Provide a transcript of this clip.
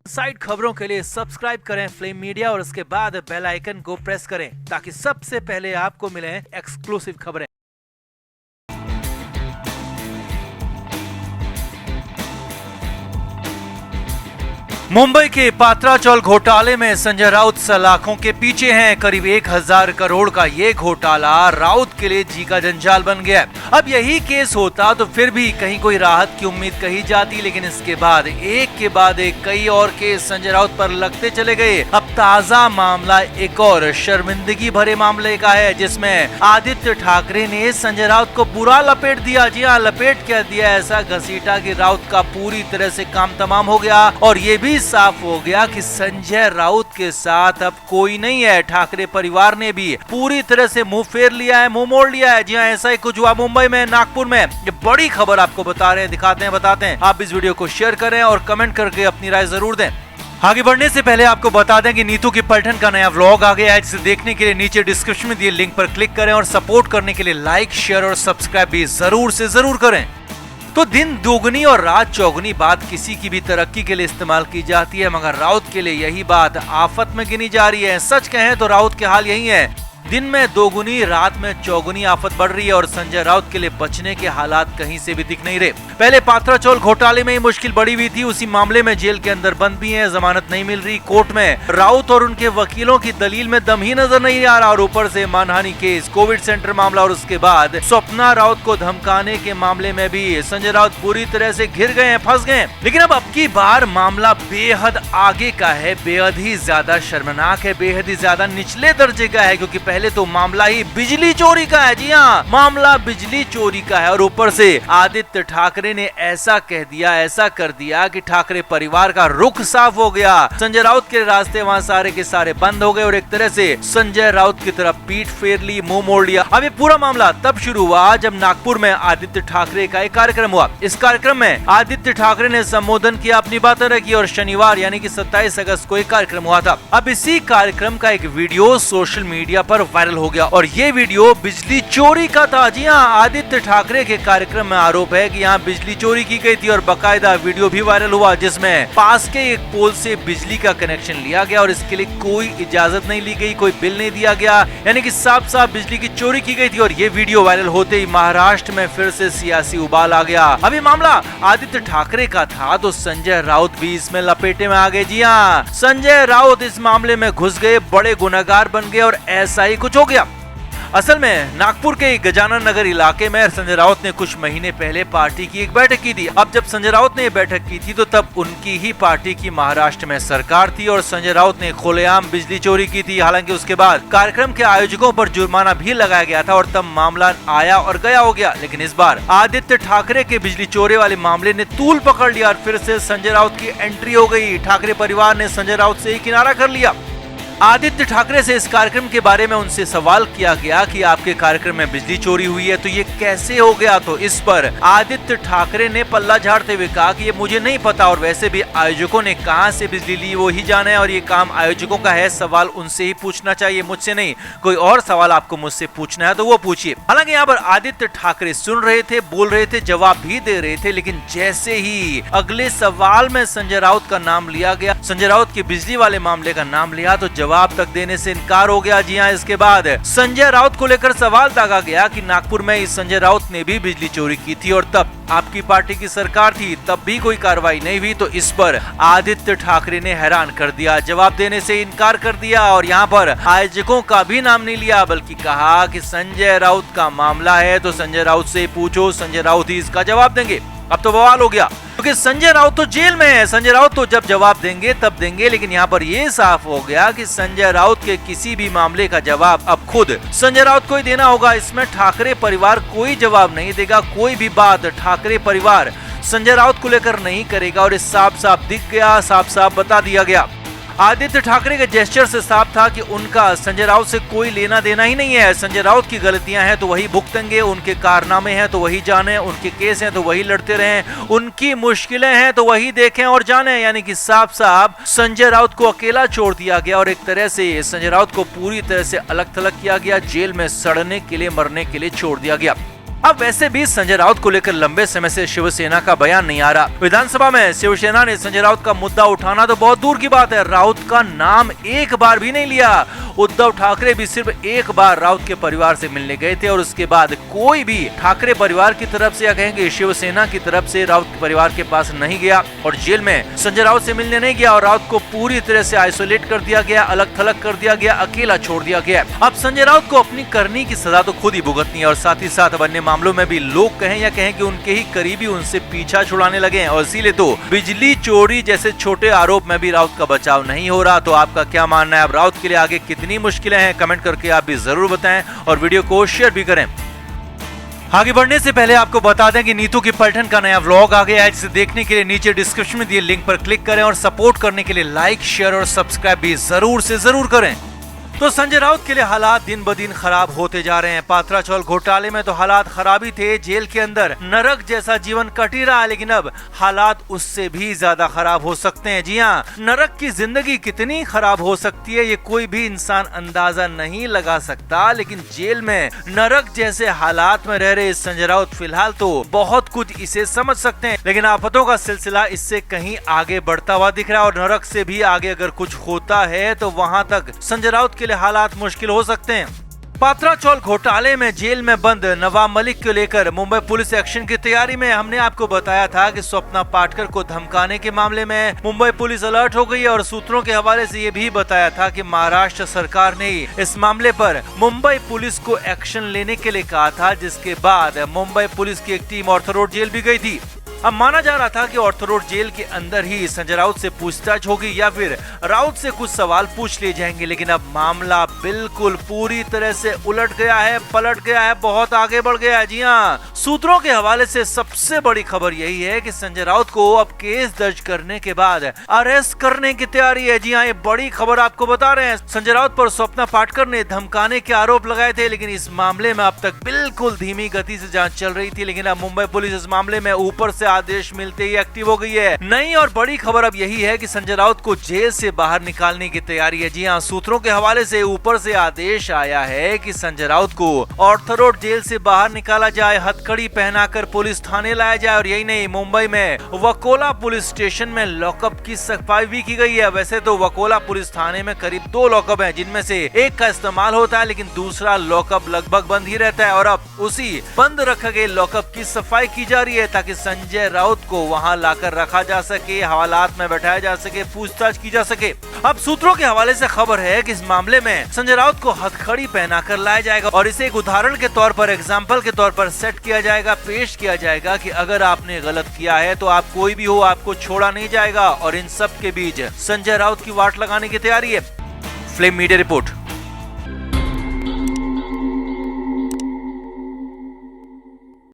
Side खबरों के लिए सब्सक्राइब करें फ्लेम मीडिया और उसके बाद बेल आइकन को प्रेस करें ताकि सबसे पहले आपको मिले एक्सक्लूसिव खबरें। मुंबई के पात्राचौल घोटाले में संजय राउत सलाखों के पीछे हैं। करीब 1000 करोड़ का ये घोटाला राउत के लिए जी का जंजाल बन गया। अब यही केस होता तो फिर भी कहीं कोई राहत की उम्मीद कही जाती, लेकिन इसके बाद एक के बाद एक कई और केस संजय राउत पर लगते चले गए। अब ताजा मामला एक और शर्मिंदगी भरे मामले का है, जिसमें आदित्य ठाकरे ने संजय राउत को बुरा लपेट दिया। जी हाँ, लपेट क्या दिया, ऐसा घसीटा कि राउत का पूरी तरह से काम तमाम हो गया और ये भी साफ हो गया कि संजय राउत के साथ अब कोई नहीं है। ठाकरे परिवार ने भी पूरी तरह से मुंह फेर लिया है, मुंह मोड़ लिया है। जी हाँ, ऐसा ही कुछ हुआ मुंबई में, नागपुर में। ये बड़ी खबर आपको बता रहे हैं, दिखाते हैं, बताते हैं। आप इस वीडियो को शेयर करें और कमेंट करके अपनी राय जरूर दें। आगे बढ़ने से पहले आपको बता दें कि नीतू की पलटन का नया व्लॉग आ गया है, जिसे देखने के लिए नीचे डिस्क्रिप्शन में दिए लिंक पर क्लिक करें और सपोर्ट करने के लिए लाइक, शेयर और सब्सक्राइब भी जरूर से जरूर करें। तो दिन दोगुनी और रात चौगुनी बात किसी की भी तरक्की के लिए इस्तेमाल की जाती है, मगर राउत के लिए यही बात आफत में गिनी जा रही है। सच कहें तो राउत के हाल यही है, दिन में दोगुनी रात में चौगुनी आफत बढ़ रही है और संजय राउत के लिए बचने के हालात कहीं से भी दिख नहीं रहे। पहले पात्राचौल घोटाले में ही मुश्किल बढ़ी हुई थी, उसी मामले में जेल के अंदर बंद भी हैं, जमानत नहीं मिल रही। कोर्ट में राउत और उनके वकीलों की दलील में दम ही नजर नहीं आ रहा और ऊपर से मानहानि केस, कोविड सेंटर मामला और उसके बाद स्वप्ना राउत को धमकाने के मामले में भी संजय राउत पूरी तरह से घिर गए हैं, फंस गए। लेकिन अब की बार मामला बेहद आगे का है, बेहद ही ज्यादा शर्मनाक है, बेहद ही ज्यादा निचले दर्जे का है, क्योंकि पहले तो मामला ही बिजली चोरी का है। जी हाँ, मामला बिजली चोरी का है और ऊपर से आदित्य ठाकरे ने ऐसा कह दिया, ऐसा कर दिया कि ठाकरे परिवार का रुख साफ हो गया। संजय राउत के रास्ते वहाँ सारे के सारे बंद हो गए और एक तरह से संजय राउत की तरफ पीठ फेर ली, मुंह मोड़ लिया। अब ये पूरा मामला तब शुरू हुआ जब नागपुर में आदित्य ठाकरे का एक कार्यक्रम हुआ। इस कार्यक्रम में आदित्य ठाकरे ने संबोधन किया, अपनी बातें रखी और शनिवार यानी कि 27 अगस्त को एक कार्यक्रम हुआ था। अब इसी कार्यक्रम का एक वीडियो सोशल मीडिया पर वायरल हो गया और ये वीडियो बिजली चोरी का था। जी हाँ, आदित्य ठाकरे के कार्यक्रम में आरोप है कि यहाँ बिजली चोरी की गई थी और बकायदा वीडियो भी वायरल हुआ, जिसमें पास के एक पोल से बिजली का कनेक्शन लिया गया और इसके लिए कोई इजाजत नहीं ली गई, कोई बिल नहीं दिया गया, यानी कि साफ साफ बिजली की चोरी की गई थी। और ये वीडियो वायरल होते ही महाराष्ट्र में फिर से सियासी उबाल आ गया। अभी मामला आदित्य ठाकरे का था तो संजय राउत भी इसमें लपेटे में आ गए। जी हाँ, संजय राउत इस मामले में घुस गए, बड़े गुनहगार बन गए और ऐसा ही कुछ हो गया। असल में नागपुर के गजानन नगर इलाके में संजय राउत ने कुछ महीने पहले पार्टी की एक बैठक की थी। अब जब संजय राउत ने बैठक की थी तो तब उनकी ही पार्टी की महाराष्ट्र में सरकार थी और संजय राउत ने खुलेआम बिजली चोरी की थी। हालांकि उसके बाद कार्यक्रम के आयोजकों पर जुर्माना भी लगाया गया था और तब मामला आया और गया हो गया। लेकिन इस बार आदित्य ठाकरे के बिजली चोरी वाले मामले ने तूल पकड़ लिया और फिर से संजय राउत की एंट्री हो गई। ठाकरे परिवार ने संजय राउत से ही किनारा कर लिया। आदित्य ठाकरे से इस कार्यक्रम के बारे में उनसे सवाल किया गया कि आपके कार्यक्रम में बिजली चोरी हुई है तो ये कैसे हो गया, तो इस पर आदित्य ठाकरे ने पल्ला झाड़ते हुए कहा कि ये मुझे नहीं पता और वैसे भी आयोजकों ने कहां से बिजली ली वो ही जाने और ये काम आयोजकों का है, सवाल उनसे ही पूछना चाहिए, मुझसे नहीं। कोई और सवाल आपको मुझसे पूछना है तो वो पूछिए। हालांकि यहाँ पर आदित्य ठाकरे सुन रहे थे, बोल रहे थे, जवाब भी दे रहे थे, लेकिन जैसे ही अगले सवाल में संजय राउत का नाम लिया गया, संजय राउत के बिजली वाले मामले का नाम लिया तो जवाब तक देने से इनकार हो गया। जी हाँ, इसके बाद संजय राउत को लेकर सवाल दागा गया कि नागपुर में इस संजय राउत ने भी बिजली चोरी की थी और तब आपकी पार्टी की सरकार थी, तब भी कोई कार्रवाई नहीं हुई। तो इस पर आदित्य ठाकरे ने हैरान कर दिया, जवाब देने से इनकार कर दिया और यहाँ पर आयोजकों का भी नाम नहीं लिया, बल्कि कहा कि संजय राउत का मामला है तो संजय राउत से पूछो, संजय राउत ही इसका जवाब देंगे। अब तो बवाल हो गया क्योंकि संजय राउत तो जेल में है, संजय राउत तो जब जवाब देंगे तब देंगे। लेकिन यहाँ पर ये साफ हो गया कि संजय राउत के किसी भी मामले का जवाब अब खुद संजय राउत को ही देना होगा। इसमें ठाकरे परिवार कोई जवाब नहीं देगा, कोई भी बात ठाकरे परिवार संजय राउत को लेकर नहीं करेगा और इस साफ साफ दिख गया, साफ साफ बता दिया गया। आदित्य ठाकरे के जेस्चर से साफ था कि उनका संजय राउत से कोई लेना देना ही नहीं है। संजय राउत की गलतियां हैं तो वही भुगतेंगे, उनके कारनामे हैं तो वही जाने, उनके केस हैं तो वही लड़ते रहें, उनकी मुश्किलें हैं तो वही देखें और जाने। यानी कि साफ साफ संजय राउत को अकेला छोड़ दिया गया और एक तरह से संजय राउत को पूरी तरह से अलग थलग किया गया, जेल में सड़ने के लिए, मरने के लिए छोड़ दिया गया। अब वैसे भी संजय राउत को लेकर लंबे समय से शिवसेना का बयान नहीं आ रहा। विधानसभा में शिवसेना ने संजय राउत का मुद्दा उठाना तो बहुत दूर की बात है, राउत का नाम एक बार भी नहीं लिया। उद्धव ठाकरे भी सिर्फ एक बार राउत के परिवार से मिलने गए थे और उसके बाद कोई भी ठाकरे परिवार की तरफ से या कहेंगे शिवसेना की तरफ से राउत परिवार के पास नहीं गया और जेल में संजय राउत से मिलने नहीं गया और राउत को पूरी तरह से आइसोलेट कर दिया गया, अलग थलग कर दिया गया, अकेला छोड़ दिया गया। अब संजय राउत को अपनी करनी की सजा तो खुद ही भुगतनी है और साथ ही साथ अन्य मामलों में भी लोग कहें या कहें कि उनके ही करीबी उनसे पीछा छुड़ाने लगे हैं और इसीलिए तो बिजली चोरी जैसे छोटे आरोप में भी राउत का बचाव नहीं हो रहा। तो आपका क्या मानना है? अब राउत के लिए आगे कितनी मुश्किलें हैं? कमेंट करके आप भी जरूर बताएं और वीडियो को शेयर भी करें। आगे बढ़ने से पहले आपको बता दें कि नीतू की पलटन का नया व्लॉग आ गया है, जिसे देखने के लिए नीचे डिस्क्रिप्शन में दिए लिंक पर क्लिक करें और सपोर्ट करने के लिए लाइक, शेयर और सब्सक्राइब भी जरूर से जरूर करें। तो संजय राउत के लिए हालात दिन ब दिन खराब होते जा रहे हैं। पात्रा चौल घोटाले में तो हालात खराब ही थे, जेल के अंदर नरक जैसा जीवन कट ही रहा है, लेकिन अब हालात उससे भी ज्यादा खराब हो सकते हैं। जी हाँ, नरक की जिंदगी कितनी खराब हो सकती है ये कोई भी इंसान अंदाजा नहीं लगा सकता, लेकिन जेल में नरक जैसे हालात में रह रहे संजय राउत फिलहाल तो बहुत कुछ इसे समझ सकते हैं, लेकिन आफतों का सिलसिला इससे कहीं आगे बढ़ता हुआ दिख रहा है और नरक से भी आगे अगर कुछ होता है तो वहाँ तक संजय राउत के हालात मुश्किल हो सकते हैं। पात्रा चौल घोटाले में जेल में बंद नवाब मलिक को लेकर मुंबई पुलिस एक्शन की तैयारी में हमने आपको बताया था कि स्वप्ना पाटकर को धमकाने के मामले में मुंबई पुलिस अलर्ट हो गई है और सूत्रों के हवाले से ये भी बताया था कि महाराष्ट्र सरकार ने इस मामले पर मुंबई पुलिस को एक्शन लेने के लिए कहा था, जिसके बाद मुंबई पुलिस की एक टीम ऑर्थर रोड जेल भी गई थी। अब माना जा रहा था कि ऑर्थर रोड जेल के अंदर ही संजय राउत से पूछताछ होगी या फिर राउत से कुछ सवाल पूछ लिए जाएंगे, लेकिन अब मामला बिल्कुल पूरी तरह से उलट गया है, पलट गया है, बहुत आगे बढ़ गया है। जी हाँ, सूत्रों के हवाले से सबसे बड़ी खबर यही है कि संजय राउत को अब केस दर्ज करने के बाद अरेस्ट करने की तैयारी है। जी हाँ, ये बड़ी खबर आपको बता रहे हैं। संजय राउत पर स्वप्ना पाटकर ने धमकाने के आरोप लगाए थे, लेकिन इस मामले में अब तक बिल्कुल धीमी गति से जांच चल रही थी, लेकिन अब मुंबई पुलिस इस मामले में ऊपर से आदेश मिलते ही एक्टिव हो गई है। नई और बड़ी खबर अब यही है कि संजय राउत को जेल से बाहर निकालने की तैयारी है। जी हाँ, सूत्रों के हवाले से ऊपर से आदेश आया है कि संजय राउत को ऑर्थर रोड जेल से बाहर निकाला जाए, हथकड़ी पहनाकर पुलिस थाने लाया जाए और यही नहीं, मुंबई में वकोला पुलिस स्टेशन में लॉकअप की सफाई भी की गई है। वैसे तो वकोला पुलिस थाने में करीब 2 लॉकअप है, जिनमें से एक का इस्तेमाल होता है, लेकिन दूसरा लॉकअप लगभग बंद ही रहता है और अब उसी बंद रखे गए लॉकअप की सफाई की जा रही है ताकि संजय राउत को वहां लाकर रखा जा सके, हवालात में बैठाया जा सके, पूछताछ की जा सके। अब सूत्रों के हवाले से खबर है कि इस मामले में संजय राउत को हथकड़ी पहनाकर लाया जाएगा और इसे एक उदाहरण के तौर पर, एग्जाम्पल के तौर पर सेट किया जाएगा, पेश किया जाएगा कि अगर आपने गलत किया है तो आप कोई भी हो, आपको छोड़ा नहीं जाएगा। और इन सब के बीच संजय राउत की वाट लगाने की तैयारी है। Flame media report.